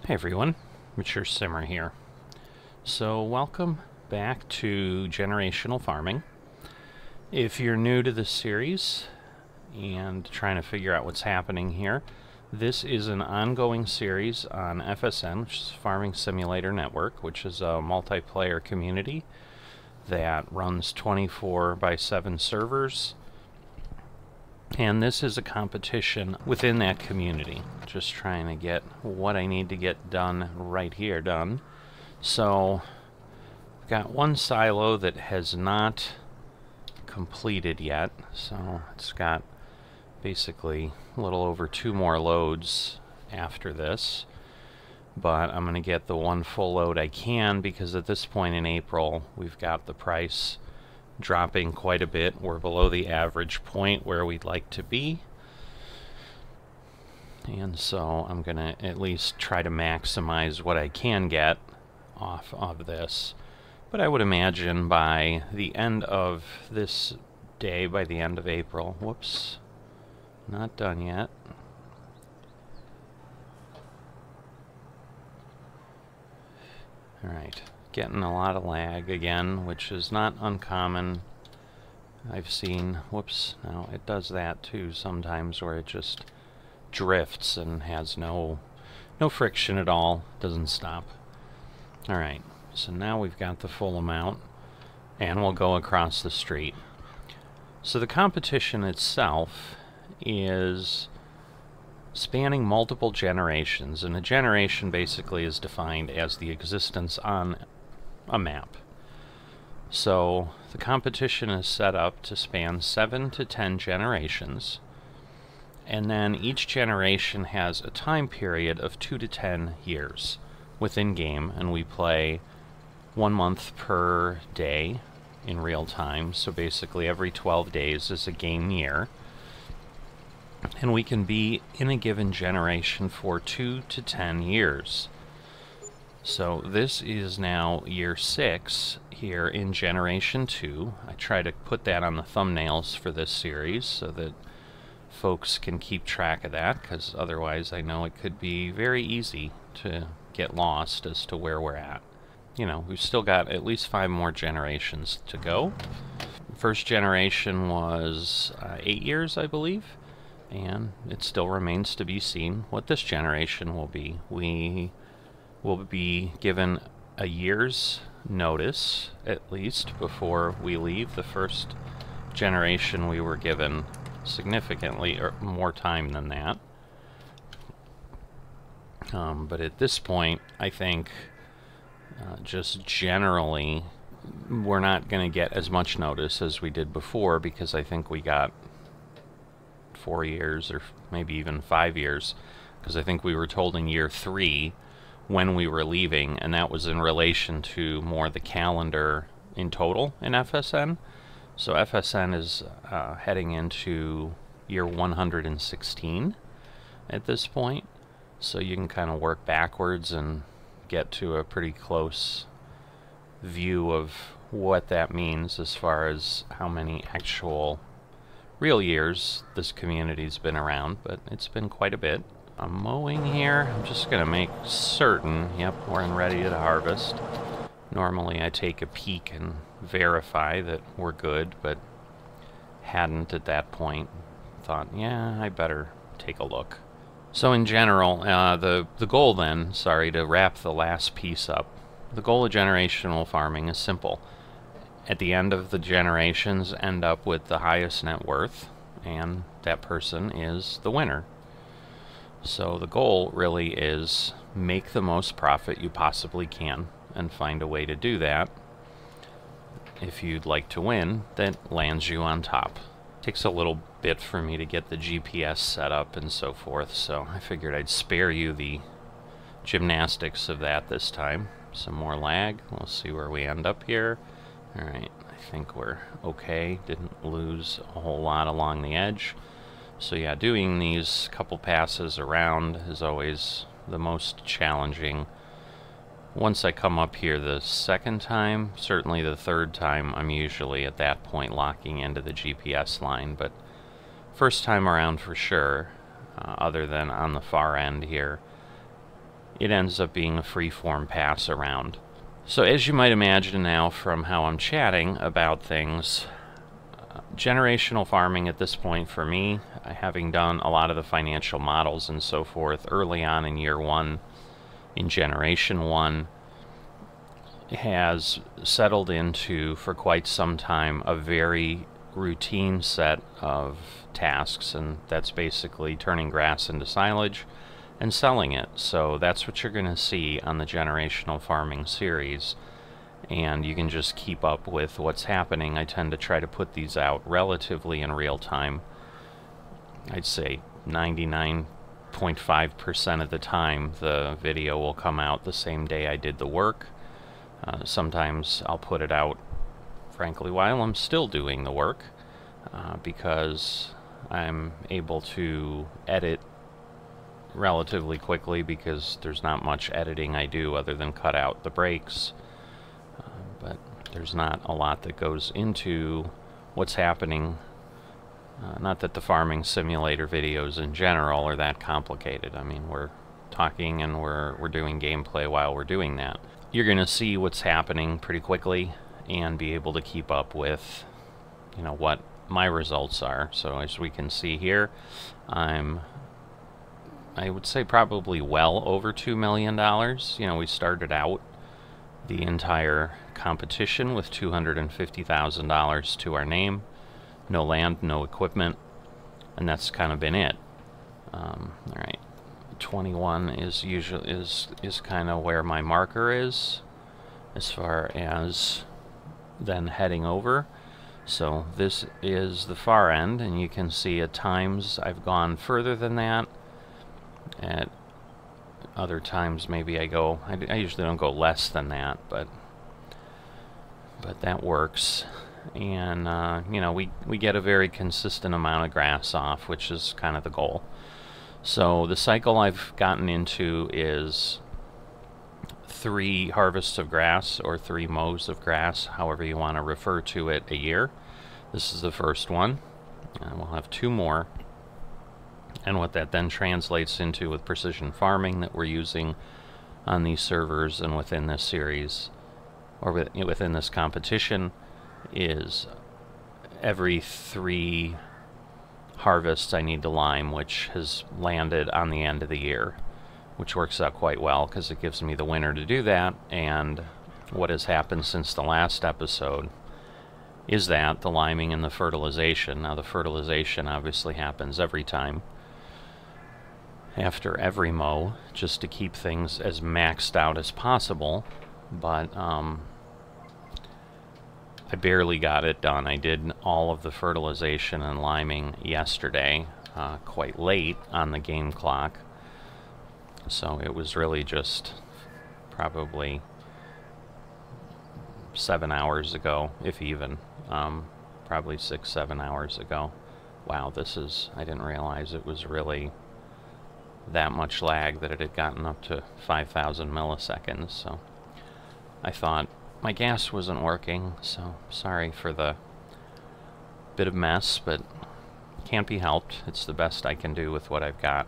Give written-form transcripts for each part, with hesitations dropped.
Hey everyone, Mature Simmer here. So welcome back to Generational Farming. If you're new to this series and trying to figure out what's happening here, this is an ongoing series on FSN, which is Farming Simulator Network, which is a multiplayer community that runs 24/7 servers. And this is a competition within that community. Just trying to get what I need to get done right here done. So, I've got one silo that has not completed yet. So, it's got basically a little over 2 more loads after this. But I'm going to get the one full load I can, because at this point in April, we've got the price dropping quite a bit. We're below the average point where we'd like to be, and so I'm gonna at least try to maximize what I can get off of this. But I would imagine by the end of this day, by the end of April, whoops, not done yet. Alright, getting a lot of lag again, which is not uncommon. I've seen, whoops, now it does that too sometimes, where it just drifts and has no friction at all, doesn't stop. Alright, so now we've got the full amount, and we'll go across the street. So the competition itself is spanning multiple generations, and a generation basically is defined as the existence on a map. So the competition is set up to span 7 to 10 generations, and then each generation has a time period of 2 to 10 years within game, and we play 1 month per day in real time. So basically every 12 days is a game year, and we can be in a given generation for 2 to 10 years. So this is now year 6 here in Generation 2. I try to put that on the thumbnails for this series so that folks can keep track of that, because otherwise I know it could be very easy to get lost as to where we're at. You know, we've still got at least 5 more generations to go. First generation was 8 years, I believe, and it still remains to be seen what this generation will be. We will be given a year's notice, at least, before we leave. The first generation we were given significantly more time than that. But at this point, I think just generally we're not going to get as much notice as we did before, because I think we got 4 years or maybe even 5 years, because I think we were told in year 3 when we were leaving, and that was in relation to more the calendar in total in FSN. So FSN is heading into year 116 at this point, so you can kind of work backwards and get to a pretty close view of what that means as far as how many actual real years this community's been around, but it's been quite a bit. I'm mowing here. I'm just going to make certain, yep, we're ready to harvest. Normally I take a peek and verify that we're good, but hadn't at that point. Thought, yeah, I better take a look. So in general, the goal then, sorry to wrap the last piece up, the goal of generational farming is simple. At the end of the generations, end up with the highest net worth, and that person is the winner. So the goal really is make the most profit you possibly can, and find a way to do that. If you'd like to win, that lands you on top. Takes a little bit for me to get the GPS set up and so forth, so I figured I'd spare you the gymnastics of that this time. Some more lag. We'll see where we end up here. Alright, I think we're okay. Didn't lose a whole lot along the edge. So yeah, doing these couple passes around is always the most challenging. Once I come up here the second time, certainly the third time, I'm usually at that point locking into the GPS line, but first time around for sure, other than on the far end here, it ends up being a free-form pass around. So as you might imagine now from how I'm chatting about things, generational farming at this point for me, having done a lot of the financial models and so forth early on in year one, in generation one, has settled into, for quite some time, a very routine set of tasks, and that's basically turning grass into silage and selling it. So that's what you're going to see on the generational farming series, and you can just keep up with what's happening. I tend to try to put these out relatively in real time. I'd say 99.5% of the time the video will come out the same day I did the work. Sometimes I'll put it out, frankly, while I'm still doing the work, because I'm able to edit relatively quickly, because there's not much editing I do other than cut out the breaks. But there's not a lot that goes into what's happening. Not that the farming simulator videos in general are that complicated. I mean, we're talking and we're doing gameplay while we're doing that. You're going to see what's happening pretty quickly and be able to keep up with, you know, what my results are. So as we can see here, I would say probably well over $2 million. You know, we started out the entire competition with $250,000 to our name. No land, no equipment, and that's kind of been it. All right. 21 is usually is kind of where my marker is as far as then heading over. So this is the far end, and you can see at times I've gone further than that. At other times maybe I usually don't go less than that, but that works. And you know, we get a very consistent amount of grass off, which is kind of the goal. So the cycle I've gotten into is 3 harvests of grass, or 3 mows of grass, however you want to refer to it, a year. This is the first one, and we'll have 2 more. And what that then translates into with precision farming that we're using on these servers and within this series, or within this competition, is every 3 harvests I need to lime, which has landed on the end of the year, which works out quite well because it gives me the winter to do that. And what has happened since the last episode is that the liming and the fertilization, now the fertilization obviously happens every time after every mow, just to keep things as maxed out as possible, but I barely got it done. I did all of the fertilization and liming yesterday, quite late on the game clock. So it was really just probably 7 hours ago, if even. Probably 6-7 hours ago. Wow, I didn't realize it was really that much lag, that it had gotten up to 5,000 milliseconds. So I thought, my gas wasn't working, so sorry for the bit of mess, but can't be helped. It's the best I can do with what I've got.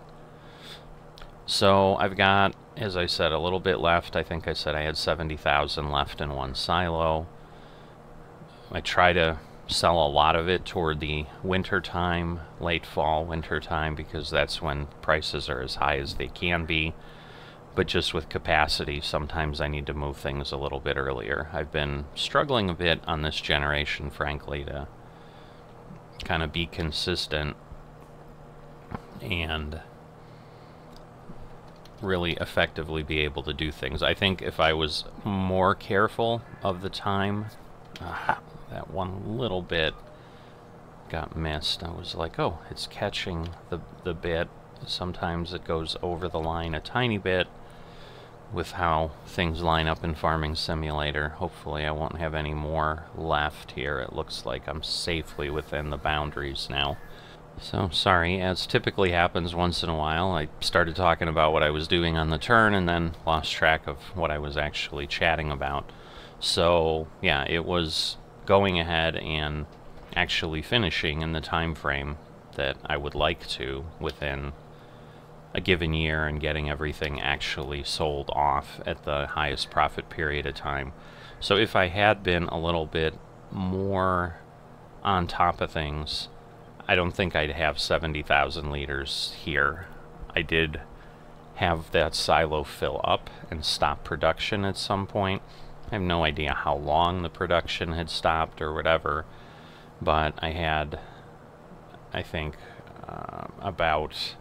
So I've got, as I said, a little bit left. I think I said I had 70,000 left in one silo. I try to sell a lot of it toward the winter time, late fall, winter time, because that's when prices are as high as they can be. But just with capacity, sometimes I need to move things a little bit earlier. I've been struggling a bit on this generation, frankly, to kind of be consistent and really effectively be able to do things. I think if I was more careful of the time, that one little bit got missed. I was like, oh, it's catching the bit. Sometimes it goes over the line a tiny bit with how things line up in Farming Simulator. Hopefully I won't have any more left here. It looks like I'm safely within the boundaries now. So, sorry, as typically happens once in a while, I started talking about what I was doing on the turn and then lost track of what I was actually chatting about. So, yeah, it was going ahead and actually finishing in the time frame that I would like to within a given year and getting everything actually sold off at the highest profit period of time. So if I had been a little bit more on top of things, I don't think I'd have 70,000 liters here. I did have that silo fill up and stop production at some point. I have no idea how long the production had stopped or whatever, but I had, I think, about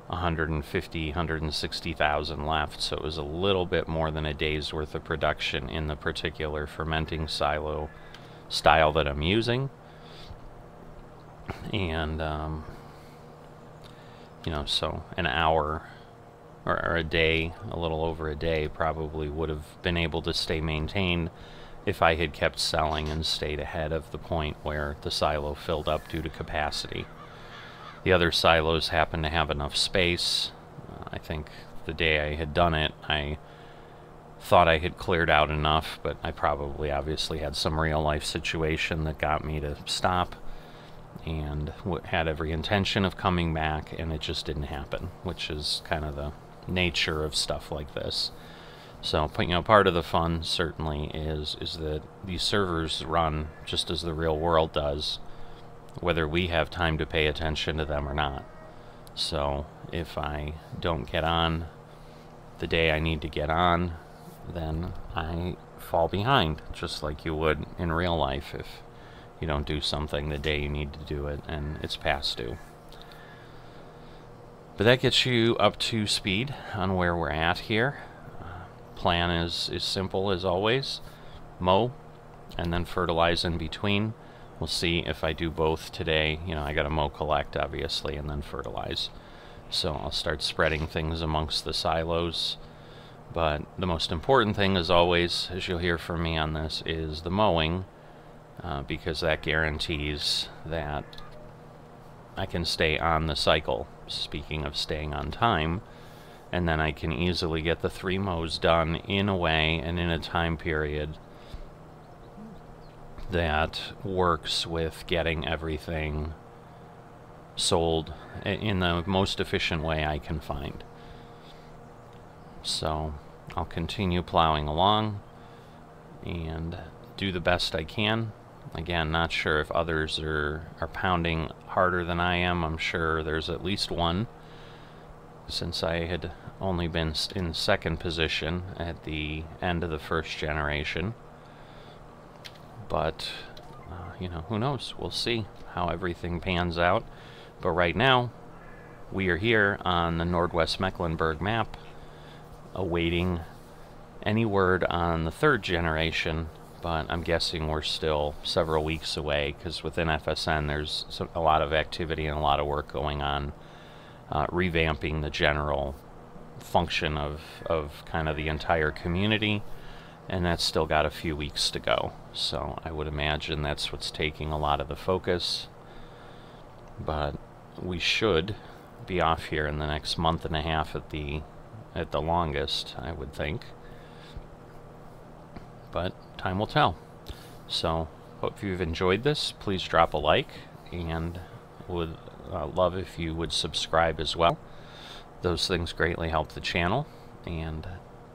150, 160,000 left, so it was a little bit more than a day's worth of production in the particular fermenting silo style that I'm using. And you know, so an hour or a day, a little over a day, probably would have been able to stay maintained if I had kept selling and stayed ahead of the point where the silo filled up due to capacity. The other silos happened to have enough space. I think the day I had done it, I thought I had cleared out enough, but I probably obviously had some real life situation that got me to stop, and had every intention of coming back, and it just didn't happen, which is kind of the nature of stuff like this. So, you know, part of the fun certainly is that these servers run just as the real world does, whether we have time to pay attention to them or not. So if I don't get on the day I need to get on, then I fall behind, just like you would in real life if you don't do something the day you need to do it and it's past due. But that gets you up to speed on where we're at here. Plan is simple as always. Mow and then fertilize in between. We'll see if I do both today. You know, I gotta mow, collect, obviously, and then fertilize. So I'll start spreading things amongst the silos. But the most important thing, as always, as you'll hear from me on this, is the mowing, because that guarantees that I can stay on the cycle, speaking of staying on time, and then I can easily get the 3 mows done in a way and in a time period that works with getting everything sold in the most efficient way I can find. So I'll continue plowing along and do the best I can. Again, not sure if others are pounding harder than I am. I'm sure there's at least one, since I had only been in second position at the end of the first generation. But, you know, who knows? We'll see how everything pans out. But right now, we are here on the Northwest Mecklenburg map, awaiting any word on the 3rd generation, but I'm guessing we're still several weeks away, because within FSN there's a lot of activity and a lot of work going on, revamping the general function of kind of the entire community, and that's still got a few weeks to go. So I would imagine that's what's taking a lot of the focus. But we should be off here in the next month and a half at the longest, I would think. But time will tell. So hope you've enjoyed this. Please drop a like, and would love if you would subscribe as well. Those things greatly help the channel, and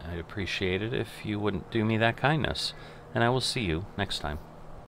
I'd appreciate it if you wouldn't do me that kindness. And I will see you next time.